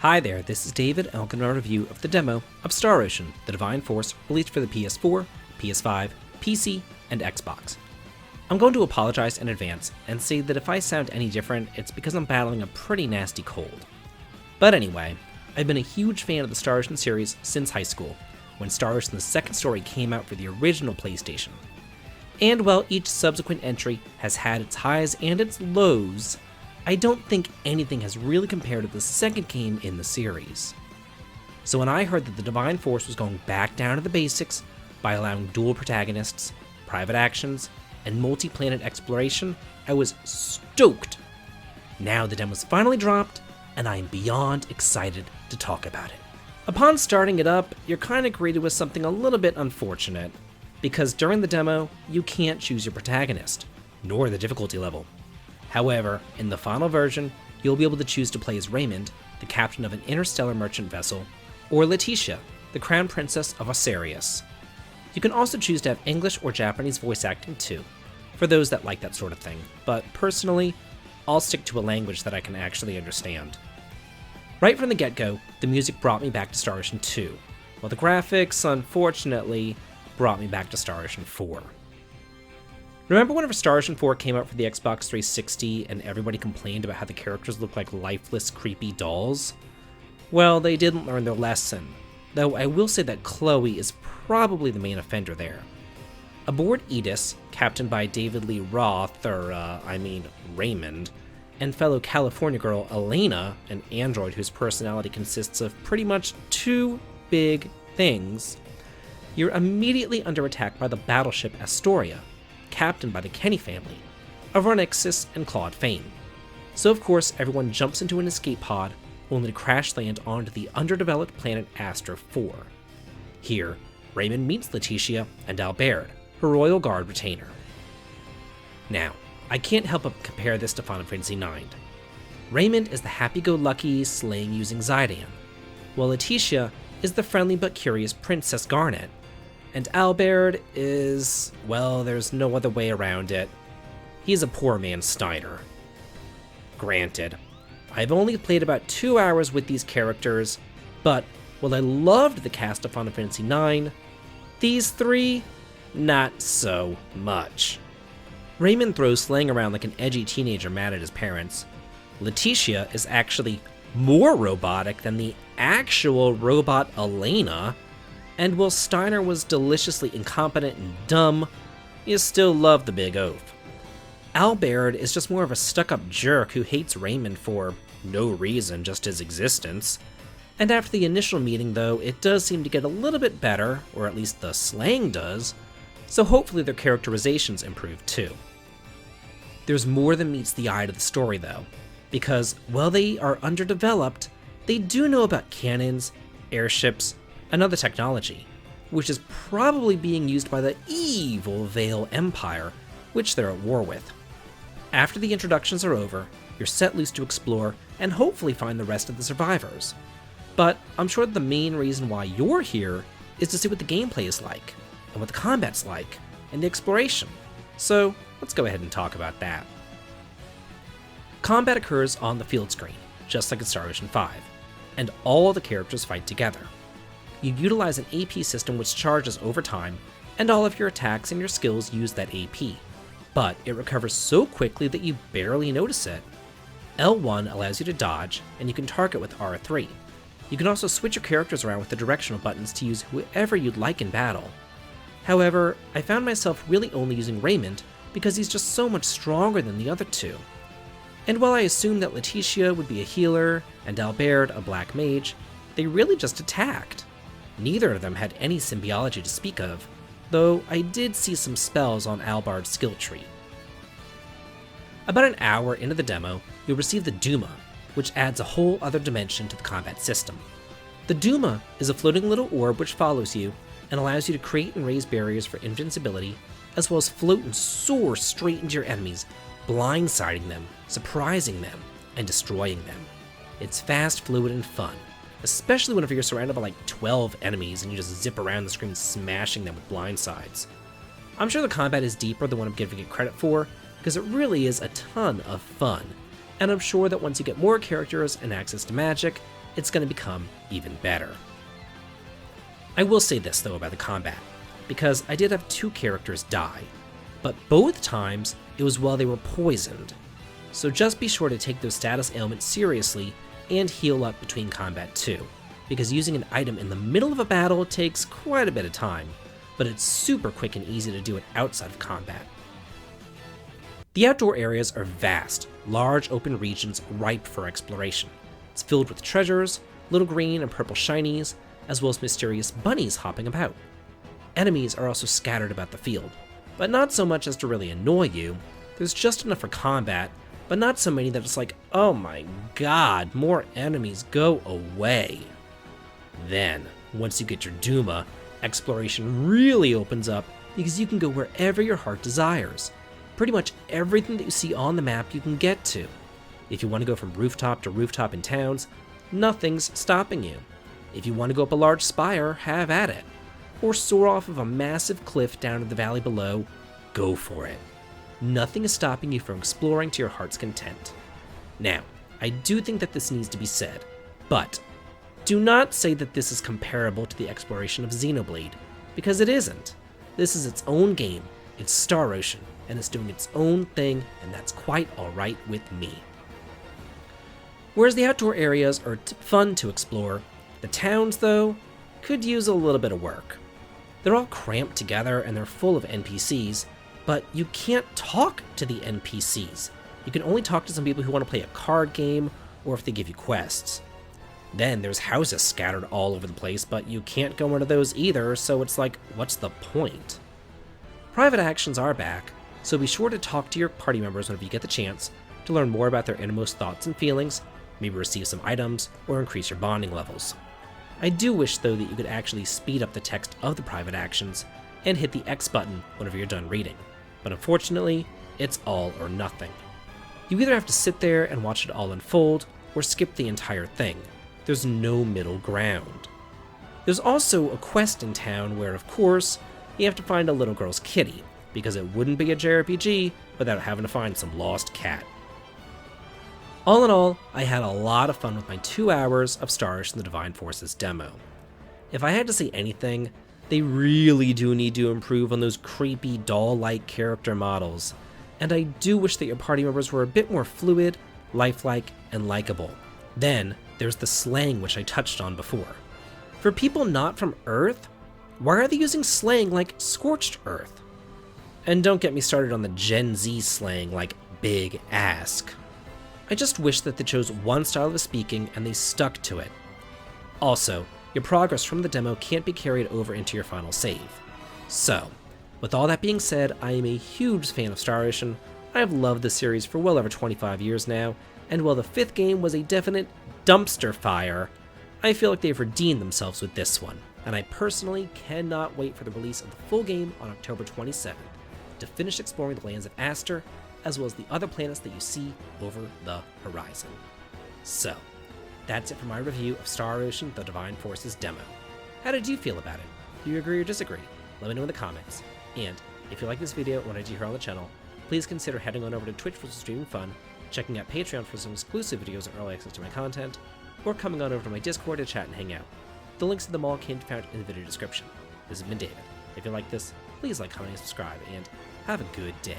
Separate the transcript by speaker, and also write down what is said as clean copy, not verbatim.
Speaker 1: Hi there, this is David, and welcome to our review of the demo of Star Ocean, the Divine Force, released for the PS4, PS5, PC, and Xbox. I'm going to apologize in advance and say that if I sound any different, it's because I'm battling a pretty nasty cold. But anyway, I've been a huge fan of the Star Ocean series since high school, when Star Ocean the Second Story came out for the original PlayStation. And while each subsequent entry has had its highs and its lows, I don't think anything has really compared to the second game in the series. So when I heard that the Divine Force was going back down to the basics by allowing dual protagonists, private actions, and multi-planet exploration, I was stoked. Now the demo's finally dropped, and I am beyond excited to talk about it. Upon starting it up, you're kind of greeted with something a little bit unfortunate, because during the demo, you can't choose your protagonist, nor the difficulty level. However, in the final version, you'll be able to choose to play as Raymond, the captain of an interstellar merchant vessel, or Leticia, the crown princess of Osirius. You can also choose to have English or Japanese voice acting too, for those that like that sort of thing, but personally, I'll stick to a language that I can actually understand. Right from the get-go, the music brought me back to Star Ocean 2, while the graphics, unfortunately, brought me back to Star Ocean 4. Remember whenever Star Ocean 4 came out for the Xbox 360 and everybody complained about how the characters looked like lifeless, creepy dolls? Well, they didn't learn their lesson, though I will say that Chloe is probably the main offender there. Aboard Edis, captained by David Lee Roth, Raymond, and fellow California girl Elena, an android whose personality consists of pretty much two big things, you're immediately under attack by the battleship Astoria, captained by the Kenny family, of Ronixus and Claude Fane. So of course everyone jumps into an escape pod, only to crash land onto the underdeveloped planet Astra 4. Here, Raymond meets Leticia and Albert, her Royal Guard retainer. Now, I can't help but compare this to Final Fantasy IX. Raymond is the happy-go-lucky, slaying-using Zydan, while Leticia is the friendly but curious Princess Garnet, and Albert is, well, there's no other way around it. He's a poor man's Steiner. Granted, I've only played about 2 hours with these characters, but while I loved the cast of Final Fantasy IX, these three, not so much. Raymond throws slang around like an edgy teenager mad at his parents. Leticia is actually more robotic than the actual robot Elena, and while Steiner was deliciously incompetent and dumb, you still love the big oaf. Albert is just more of a stuck-up jerk who hates Raymond for no reason, just his existence. And after the initial meeting though, it does seem to get a little bit better, or at least the slang does, so hopefully their characterizations improve too. There's more than meets the eye to the story though, because while they are underdeveloped, they do know about cannons, airships, and other technology, which is probably being used by the evil Vale Empire, which they're at war with. After the introductions are over, you're set loose to explore and hopefully find the rest of the survivors. But I'm sure the main reason why you're here is to see what the gameplay is like, and what the combat's like, and the exploration. So let's go ahead and talk about that. Combat occurs on the field screen, just like in Star Ocean 5, and all the characters fight together. You utilize an AP system which charges over time, and all of your attacks and your skills use that AP, but it recovers so quickly that you barely notice it. L1 allows you to dodge, and you can target with R3. You can also switch your characters around with the directional buttons to use whoever you'd like in battle. However, I found myself really only using Raymond because he's just so much stronger than the other two. And while I assumed that Leticia would be a healer and Albert a black mage, they really just attacked. Neither of them had any symbiology to speak of, though I did see some spells on Albert's skill tree. About an hour into the demo, you'll receive the Duma, which adds a whole other dimension to the combat system. The Duma is a floating little orb which follows you and allows you to create and raise barriers for invincibility, as well as float and soar straight into your enemies, blindsiding them, surprising them, and destroying them. It's fast, fluid, and fun, especially whenever you're surrounded by like 12 enemies and you just zip around the screen smashing them with blindsides. I'm sure the combat is deeper than what I'm giving it credit for, because it really is a ton of fun, and I'm sure that once you get more characters and access to magic, it's going to become even better. I will say this though about the combat, because I did have 2 characters die, but both times it was while they were poisoned. So just be sure to take those status ailments seriously and heal up between combat too, because using an item in the middle of a battle takes quite a bit of time, but it's super quick and easy to do it outside of combat. The outdoor areas are vast, large open regions ripe for exploration. It's filled with treasures, little green and purple shinies, as well as mysterious bunnies hopping about. Enemies are also scattered about the field, but not so much as to really annoy you. There's just enough for combat, but not so many that it's like, oh my god, more enemies, go away. Then, once you get your Duma, exploration really opens up because you can go wherever your heart desires. Pretty much everything that you see on the map you can get to. If you want to go from rooftop to rooftop in towns, nothing's stopping you. If you want to go up a large spire, have at it. Or soar off of a massive cliff down to the valley below, go for it. Nothing is stopping you from exploring to your heart's content. Now, I do think that this needs to be said, but do not say that this is comparable to the exploration of Xenoblade, because it isn't. This is its own game, it's Star Ocean, and it's doing its own thing, and that's quite alright with me. Whereas the outdoor areas are fun to explore, the towns, though, could use a little bit of work. They're all cramped together and they're full of NPCs, but you can't talk to the NPCs. You can only talk to some people who want to play a card game or if they give you quests. Then there's houses scattered all over the place, but you can't go into those either, so it's like, what's the point? Private actions are back, so be sure to talk to your party members whenever you get the chance to learn more about their innermost thoughts and feelings, maybe receive some items, or increase your bonding levels. I do wish though that you could actually speed up the text of the private actions and hit the X button whenever you're done reading, but unfortunately, it's all or nothing. You either have to sit there and watch it all unfold, or skip the entire thing. There's no middle ground. There's also a quest in town where, of course, you have to find a little girl's kitty, because it wouldn't be a jrpg without having to find some lost cat. All in all, I had a lot of fun with my 2 hours of Star Ocean: The Divine Forces demo. If I had to say anything, they really do need to improve on those creepy doll-like character models, and I do wish that your party members were a bit more fluid, lifelike, and likable. Then, there's the slang which I touched on before. For people not from Earth, why are they using slang like Scorched Earth? And don't get me started on the Gen Z slang like Big Ask. I just wish that they chose one style of speaking and they stuck to it. Also, your progress from the demo can't be carried over into your final save. So, with all that being said, I am a huge fan of Star Ocean. I have loved the series for well over 25 years now, and while the 5th game was a definite dumpster fire, I feel like they've redeemed themselves with this one, and I personally cannot wait for the release of the full game on October 27th to finish exploring the lands of Aster, as well as the other planets that you see over the horizon. So, that's it for my review of Star Ocean: The Divine Forces demo. How did you feel about it? Do you agree or disagree? Let me know in the comments. And if you like this video and what I do here on the channel, please consider heading on over to Twitch for some streaming fun, checking out Patreon for some exclusive videos and early access to my content, or coming on over to my Discord to chat and hang out. The links to them all can be found in the video description. This has been David. If you like this, please like, comment, and subscribe, and have a good day.